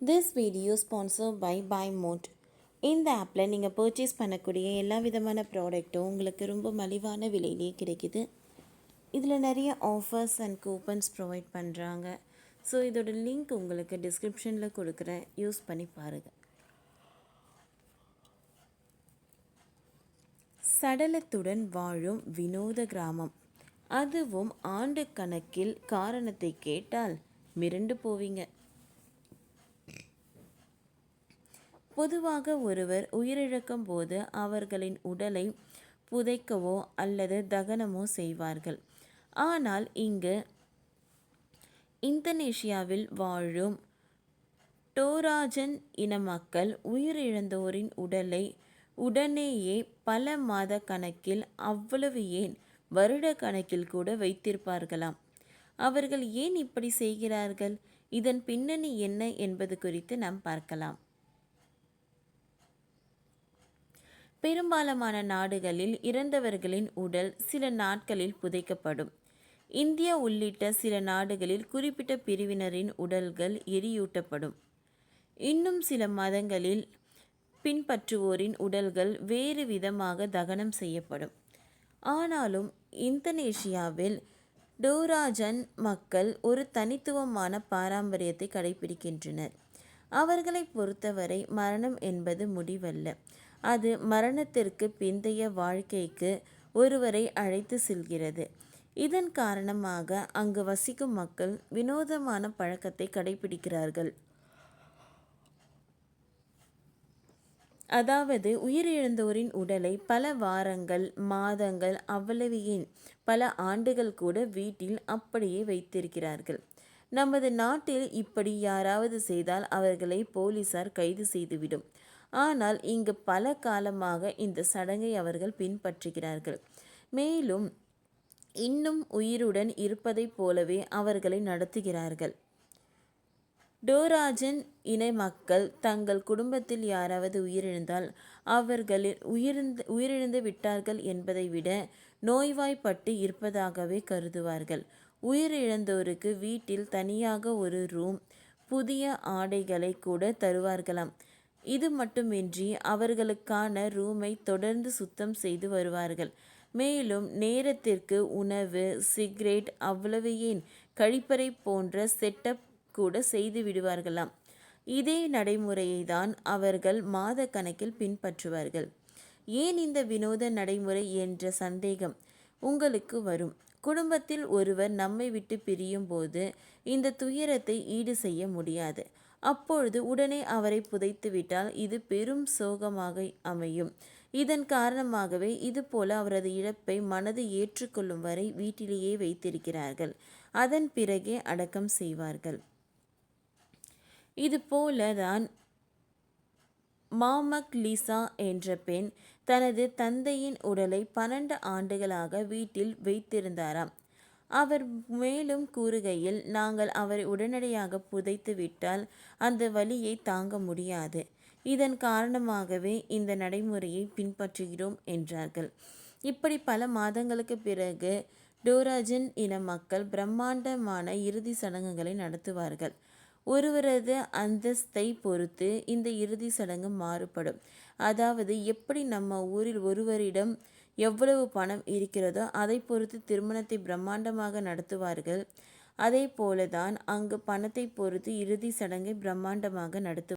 This video sponsor by Mod. இந்த ஆப்பில் நீங்கள் பர்ச்சேஸ் பண்ணக்கூடிய எல்லா விதமான ப்ராடக்ட்டும் உங்களுக்கு ரொம்ப மலிவான விலையிலே கிடைக்குது. இதில் நிறைய ஆஃபர்ஸ் அண்ட் கூப்பன்ஸ் ப்ரொவைட் பண்ணுறாங்க. ஸோ இதோட லிங்க் உங்களுக்கு டிஸ்கிரிப்ஷனில் கொடுக்குறேன், யூஸ் பண்ணி பாருங்கள். சடலத்துடன் வாழும் வினோத கிராமம், அதுவும் ஆண்டு கணக்கில். காரணத்தை கேட்டால் மிரண்டு போவீங்க. பொதுவாக ஒருவர் உயிரிழக்கும் போது அவர்களின் உடலை புதைக்கவோ அல்லது தகனமோ செய்வார்கள். ஆனால் இங்கு இந்தோனேஷியாவில் வாழும் டோராஜன் இன மக்கள் உயிரிழந்தோரின் உடலை உடனேயே பல மாத கணக்கில், அவ்வளவு ஏன் வருட கணக்கில் கூட வைத்திருப்பார்களாம். அவர்கள் ஏன் இப்படி செய்கிறார்கள்? இதன் பின்னணி என்ன என்பது குறித்து நாம் பார்க்கலாம். பெரும்பாலான நாடுகளில் இறந்தவர்களின் உடல் சில நாட்களில் புதைக்கப்படும். இந்தியா உள்ளிட்ட சில நாடுகளில் குறிப்பிட்ட பிரிவினரின் உடல்கள் எரியூட்டப்படும். இன்னும் சில மதங்களில் பின்பற்றுவோரின் உடல்கள் வேறு விதமாக தகனம் செய்யப்படும். ஆனாலும் இந்தோனேஷியாவில் டோராஜன் மக்கள் ஒரு தனித்துவமான பாரம்பரியத்தை கடைபிடிக்கின்றனர். அவர்களை பொறுத்தவரை மரணம் என்பது முடிவல்ல, அது மரணத்திற்கு பிந்தைய வாழ்க்கைக்கு ஒருவரை அழைத்து செல்கிறது. இதன் காரணமாக அங்கு வசிக்கும் மக்கள் வினோதமான பழக்கத்தை கடைபிடிக்கிறார்கள். அதாவது உயிரிழந்தோரின் உடலை பல வாரங்கள், மாதங்கள், அவ்வளவு ஏன் பல ஆண்டுகள் கூட வீட்டில் அப்படியே வைத்திருக்கிறார்கள். நமது நாட்டில் இப்படி யாராவது செய்தால் அவர்களை போலீசார் கைது செய்துவிடும். ஆனால் இங்கு பல காலமாக இந்த சடங்கை அவர்கள் பின்பற்றுகிறார்கள். மேலும் இன்னும் உயிருடன் இருப்பதைப் போலவே அவர்களை நடத்துகிறார்கள். டோராஜன் இன மக்கள் தங்கள் குடும்பத்தில் யாராவது உயிரிழந்தால் அவர்களில் உயிரிழந்து விட்டார்கள் என்பதை விட நோய்வாய்ப்பட்டு இருப்பதாகவே கருதுவார்கள். உயிரிழந்தோருக்கு வீட்டில் தனியாக ஒரு ரூம், புதிய ஆடைகளை கூட தருவார்களாம். இது மட்டுமின்றி அவர்களுக்கான ரூமை தொடர்ந்து சுத்தம் செய்து வருவார்கள். மேலும் நேரத்திற்கு உணவு, சிகரெட், அவ்வளவு ஏன் கழிப்பறை போன்ற செட்டப் கூட செய்து விடுவார்களாம். இதே நடைமுறையை தான் அவர்கள் மாத கணக்கில் பின்பற்றுவார்கள். ஏன் இந்த வினோத நடைமுறை என்ற சந்தேகம் உங்களுக்கு வரும். குடும்பத்தில் ஒருவர் நம்மை விட்டு பிரியும் போது இந்த துயரத்தை ஈடு செய்ய முடியாது. அப்பொழுது உடனே அவரை புதைத்துவிட்டால் இது பெரும் சோகமாக அமையும். இதன் காரணமாகவே இதுபோல அவரது இழப்பை மனது ஏற்றுக்கொள்ளும் வரை வீட்டிலேயே வைத்திருக்கிறார்கள். அதன் பிறகே அடக்கம் செய்வார்கள். இது போலதான் மாமக் லிசா என்ற பெண் தனது தந்தையின் உடலை 12 ஆண்டுகளாக வீட்டில் வைத்திருந்தாராம். அவர் மேலும் கூறுகையில், நாங்கள் அவரை உடனடியாக புதைத்து விட்டால் அந்த வலியை தாங்க முடியாது. இதன் காரணமாகவே இந்த நடைமுறையை பின்பற்றுகிறோம் என்றார்கள். இப்படி பல மாதங்களுக்கு பிறகு டோராஜன் இன மக்கள் பிரம்மாண்டமான இறுதி சடங்குகளை நடத்துவார்கள். ஒருவரது அந்தஸ்தை பொறுத்து இந்த இறுதி சடங்கு மாறுபடும். அதாவது எப்படி நம்ம ஊரில் ஒருவரிடம் எவ்வளவு பணம் இருக்கிறதோ அதை பொறுத்து திருமணத்தை பிரம்மாண்டமாக நடத்துவார்கள். அதே போலதான் அங்கு பணத்தை பொறுத்து இறுதி சடங்கை பிரம்மாண்டமாக நடத்துவார்கள்.